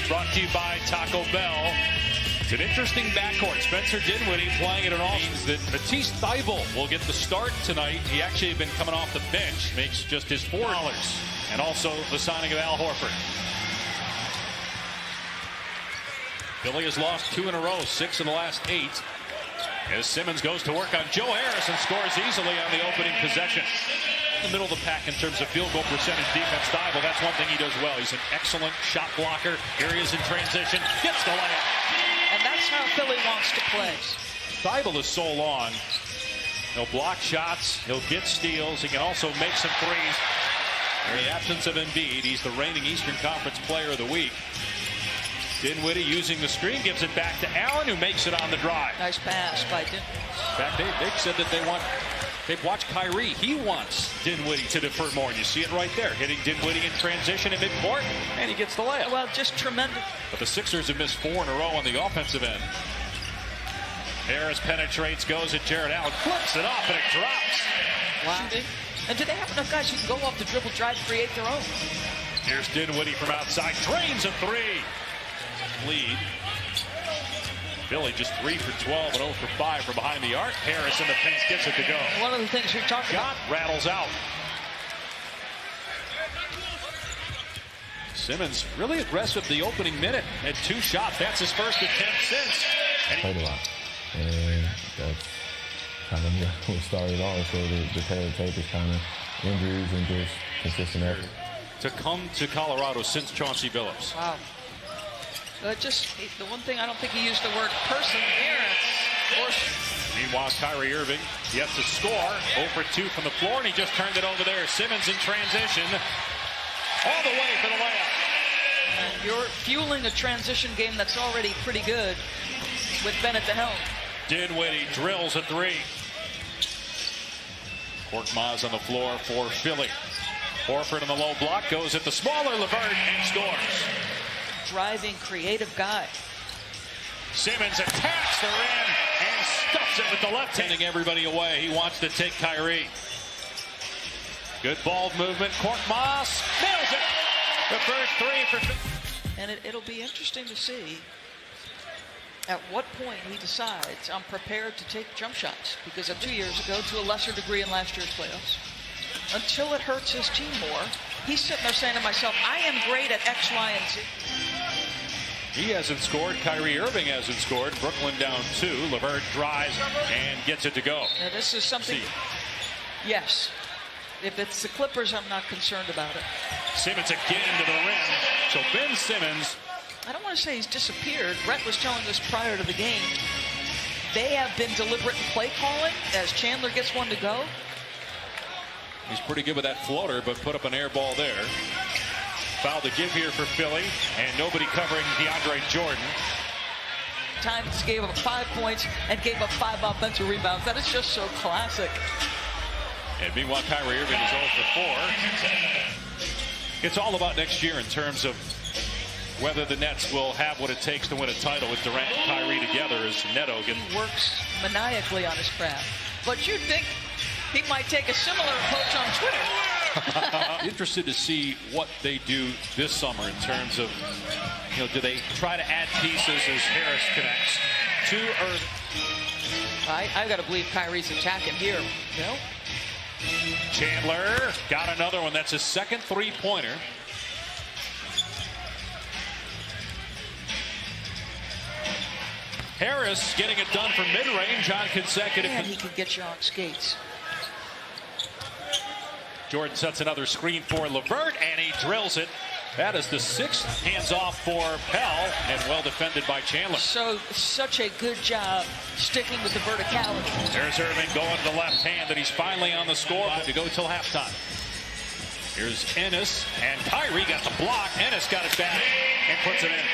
Brought to you by Taco Bell. It's an interesting backcourt. Spencer Dinwiddie playing at an all-star. That Matisse Thybulle will get the start tonight. He actually had been coming off the bench. Makes just his $4. And also the signing of Al Horford. Philly has lost 2 in a row, 6 in the last 8. As Simmons goes to work on Joe Harris and scores easily on the opening possession. In the middle of the pack in terms of field goal percentage defense. Thybulle, that's one thing he does well. He's an excellent shot blocker. Here he is in transition. Gets the layup. And that's how Philly wants to play. Thybulle is so long. He'll block shots. He'll get steals. He can also make some threes. In the absence of Embiid, he's the reigning Eastern Conference Player of the Week. Dinwiddie using the screen, gives it back to Allen, who makes it on the drive. Nice pass by Dinwiddie. In fact, they've said that they've watched Kyrie. He wants Dinwiddie to defer more, and you see it right there. Hitting Dinwiddie in transition in midcourt, and he gets the layup. Well, just tremendous. But the Sixers have missed 4 in a row on the offensive end. Harris penetrates, goes at Jared Allen, flips it off, and it drops. Wow. And do they have enough guys who can go off the dribble, drive, create their own? Here's Dinwiddie from outside, drains a 3. Lead. Philly just 3 for 12 and 0 for 5 from behind the arc. Harris in the paint gets it to go. One of the things you're talking about. Rattles out. Simmons really aggressive the opening minute. Had 2 shots. That's his first attempt since. Played a lot. And that's kind of what started off. So the tail tape is kind of injuries and just consistent effort. To come to Colorado since Chauncey Billups. Wow. The one thing I don't think he used the word perseverance. Meanwhile, Kyrie Irving yet to score. 0 for 2 from the floor, and he just turned it over there. Simmons in transition. All the way for the layup. And you're fueling a transition game that's already pretty good with Ben at the helm. Dinwiddie drills a 3. Korkmaz on the floor for Philly. Horford on the low block, goes at the smaller LeVert and scores. Driving, creative guy. Simmons attacks the rim and stuffs it with the left hand. Sending everybody away. He wants to take Kyrie. Good ball movement. Korkmaz nails it. The first 3 for. And it'll be interesting to see at what point he decides I'm prepared to take jump shots, because of 2 years ago, to a lesser degree in last year's playoffs, until it hurts his team more, he's sitting there saying to myself, I am great at X, Y, and Z. He hasn't scored. Kyrie Irving hasn't scored. Brooklyn down 2. LeVert drives and gets it to go. Now this is something. Yes. If it's the Clippers, I'm not concerned about it. Simmons again to the rim. So Ben Simmons. I don't want to say he's disappeared. Brett was telling us prior to the game, they have been deliberate in play calling as Chandler gets one to go. He's pretty good with that floater, but put up an air ball there. Foul to give here for Philly, and nobody covering DeAndre Jordan. Times gave up 5 points and gave up 5 offensive rebounds. That is just so classic. And meanwhile, Kyrie Irving is 0 for 4. It's all about next year in terms of whether the Nets will have what it takes to win a title with Durant and Kyrie together, as Neto works maniacally on his craft. But you'd think he might take a similar approach on Twitter. Interested to see what they do this summer in terms of, do they try to add pieces as Harris connects to Irving? I got to believe Kyrie's attacking here. No? Chandler got another one. That's his second 3-pointer. Harris getting it done from mid-range on consecutive. And he can get you on skates. Jordan sets another screen for LeVert, and he drills it. That is the 6th hands off for Pell, and well defended by Chandler. So, such a good job sticking with the verticality. There's Irving going to the left hand, and he's finally on the scoreboard to go till halftime. Here's Ennis, and Kyrie got the block. Ennis got it back and puts it in.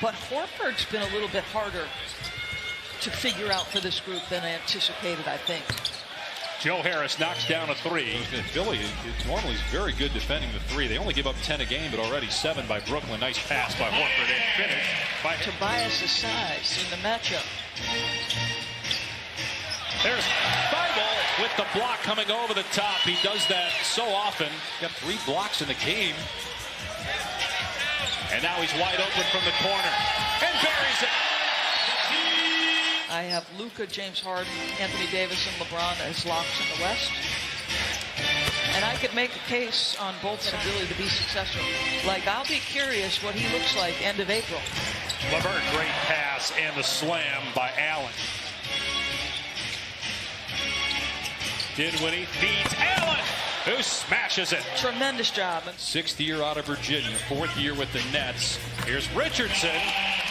But Horford's been a little bit harder to figure out for this group than anticipated, I think. Joe Harris knocks down a 3. Philly normally is very good defending the 3. They only give up 10 a game, but already 7 by Brooklyn. Nice pass by Horford and finish by Tobias' size in the matchup. There's Thybulle with the block coming over the top. He does that so often. Got 3 blocks in the game. And now he's wide open from the corner and buries it. I have Luka, James Harden, Anthony Davis, and LeBron as locks in the West. And I could make a case on both an ability to be successful. Like, I'll be curious what he looks like end of April. LeVert, great pass and the slam by Allen. Dinwiddie feeds Allen, who smashes it. Tremendous job. Sixth year out of Virginia, fourth year with the Nets. Here's Richardson,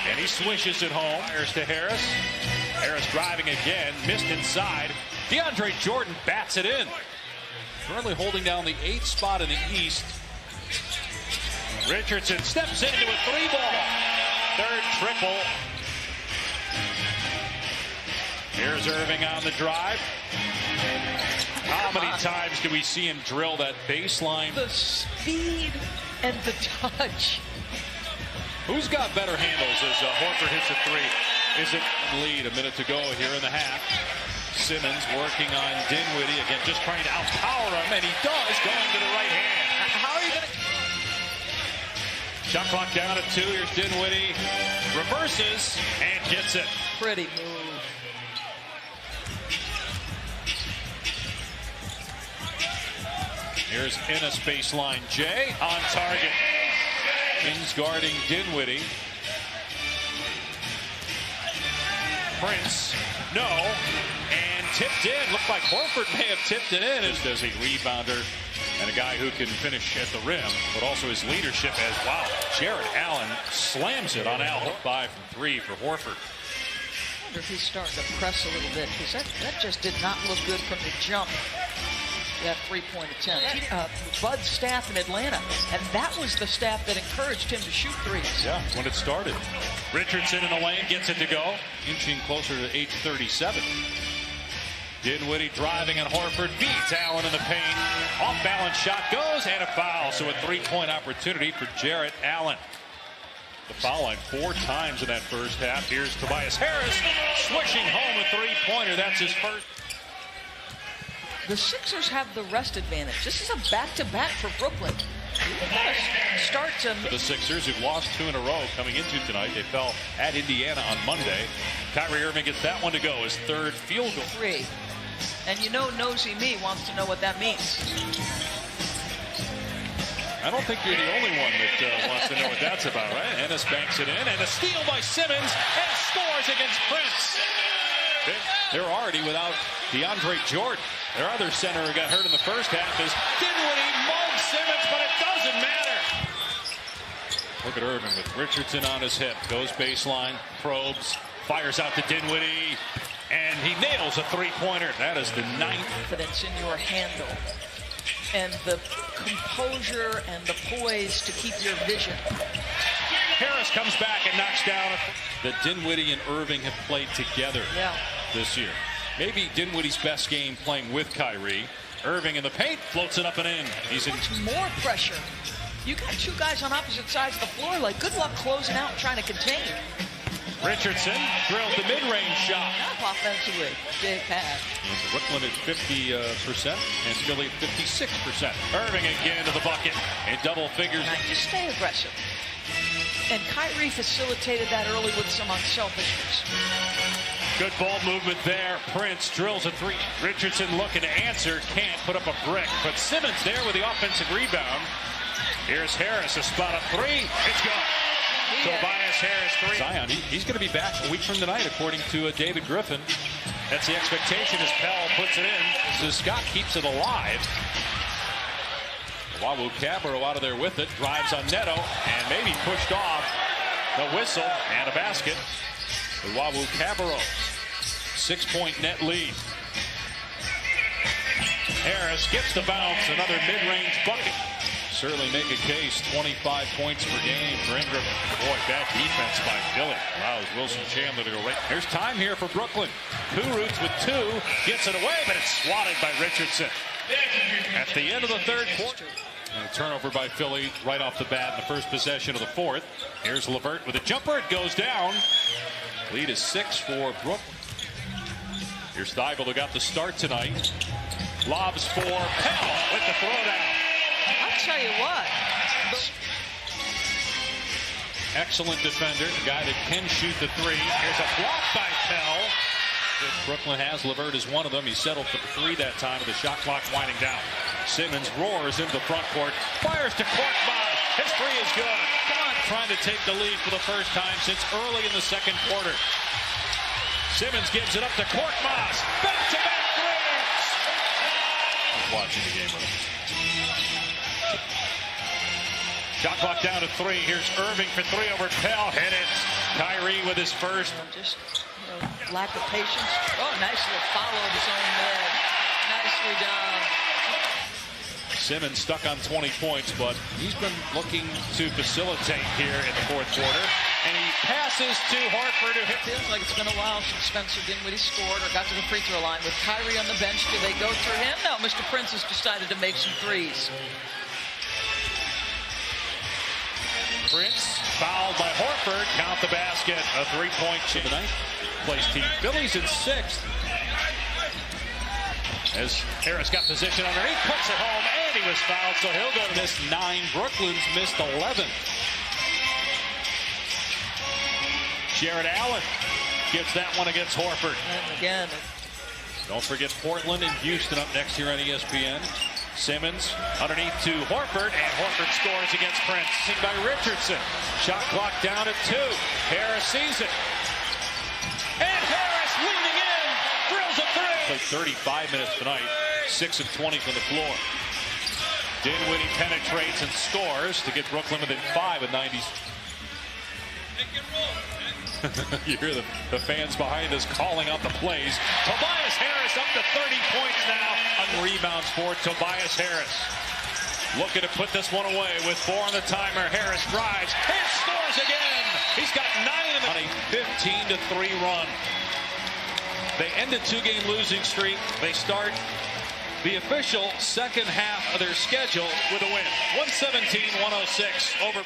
and he swishes it home. Fires to Harris. Harris driving again, missed inside. DeAndre Jordan bats it in. Currently holding down the 8th spot in the East. Richardson steps into a 3-ball. Third triple. Here's Irving on the drive. How many times do we see him drill that baseline? The speed and the touch. Who's got better handles as Horford hits a 3? Is it lead? A minute to go here in the half. Simmons working on Dinwiddie again, just trying to outpower him, and he does, going to the right hand. How are you going to... Shot clock down at 2. Here's Dinwiddie. Reverses and gets it. Pretty move. Here's Ennis baseline. Jay on target. Kings guarding Dinwiddie. Prince, no, and tipped in. Looked like Horford may have tipped it in as a rebounder and a guy who can finish at the rim, but also his leadership as, wow, Jarrett Allen slams it on Al. 5 from 3 for Horford. I wonder if he's starting to press a little bit, because that just did not look good from the jump. That 3-point attempt. Bud's staff in Atlanta, and that was the staff that encouraged him to shoot threes. Yeah, when it started. Richardson in the lane gets it to go, inching closer to 8:37. Dinwiddie driving, and Horford beats Allen in the paint. Off-balance shot goes, and a foul. So a 3-point opportunity for Jarrett Allen. The foul line 4 times in that first half. Here's Tobias Harris swishing home a 3-pointer. That's his first. The Sixers have the rest advantage. This is a back-to-back for Brooklyn. They gotta start to... The Sixers, who've lost 2 in a row coming into tonight. They fell at Indiana on Monday. Kyrie Irving gets that one to go, his 3rd field goal. 3. And you know Nosy Me wants to know what that means. I don't think you're the only one that wants to know what that's about, right? Ennis banks it in, and a steal by Simmons, and scores against Prince. They're already without DeAndre Jordan. Their other center who got hurt in the first half is Dinwiddie, mugs Simmons, but it doesn't matter. Look at Irving with Richardson on his hip. Goes baseline, probes, fires out to Dinwiddie, and he nails a 3-pointer. That is the 9th. Confidence in your handle and the composure and the poise to keep your vision. Harris comes back and knocks down. That Dinwiddie and Irving have played together this year. Maybe Dinwiddie's best game playing with Kyrie. Irving in the paint, floats it up and in. He's in more pressure. You got 2 guys on opposite sides of the floor. Like, good luck closing out and trying to contain. Richardson drilled the mid-range shot. Up offensively, big pass. Brooklyn at 50% and Philly at 56%. Irving again to the bucket in double figures. Just stay aggressive. And Kyrie facilitated that early with some unselfishness. Good ball movement there. Prince drills a 3. Richardson looking to answer, can't put up a brick. But Simmons there with the offensive rebound. Here's Harris, a spot up 3. It's gone. Tobias Harris 3. Zion, he's going to be back a week from tonight, according to David Griffin. That's the expectation as Pell puts it in. So Scott keeps it alive. Wawu Cabarro out of there with it. Drives on Neto and maybe pushed off. The whistle and a basket. The Wawu Cabarro. 6-point net lead. Harris gets the bounce. Another mid-range bucket. Certainly make a case. 25 points per game for Ingram. Boy, bad defense by Philly. Allows Wilson Chandler to go right. There's time here for Brooklyn. Kurucs with 2. Gets it away, but it's swatted by Richardson. At the end of the 3rd quarter. And a turnover by Philly right off the bat in the first possession of the 4th. Here's LeVert with a jumper. It goes down. Lead is 6 for Brooklyn. Here's Thibault, who got the start tonight. Lobs for Pell with the throwdown. I'll tell you what. excellent defender, a guy that can shoot the three. Here's a block by Pell. Brooklyn has. LeVert is one of them. He settled for the three that time with the shot clock winding down. Simmons roars into the front court, fires to Korkmaz. His three is good. Come on, trying to take the lead for the first time since early in the second quarter. Simmons gives it up to Korkmaz. Back-to-back threes. Watching the game with him. Shot clock down to three. Here's Irving for three over Pell. Hit it. Kyrie with his first. Just lack of patience. Oh, nice little follow of his own mid. Nicely done. Simmons stuck on 20 points, but he's been looking to facilitate here in the fourth quarter. And he passes to Horford, who hit. Feels like it's been a while since Spencer Dinwiddie scored or got to the free throw line. With Kyrie on the bench, do they go through him? No, Mr. Prince has decided to make some threes. Prince fouled by Horford. Count the basket. A three-point tonight. Plays team Phillies in sixth. As Harris got position underneath, puts it home, and he was fouled, so he'll go to this 9. Brooklyn's missed 11. Jared Allen gets that one against Horford. And again, don't forget Portland and Houston up next here on ESPN. Simmons underneath to Horford, and Horford scores against Prince. By Richardson. Shot clock down at 2. Harris sees it. And Harris leaning in, drills a three. Played 35 minutes tonight, 6 of 20 from the floor. Dinwiddie penetrates and scores to get Brooklyn within 5 of 90s. You hear the fans behind us calling out the plays. Tobias Harris up to 30 points now on rebounds for Tobias Harris. Looking to put this one away with 4 on the timer. Harris drives and scores again. He's got 9 on a 15-3 run. They end a 2-game losing streak. They start the official second half of their schedule with a win. 117-106 over.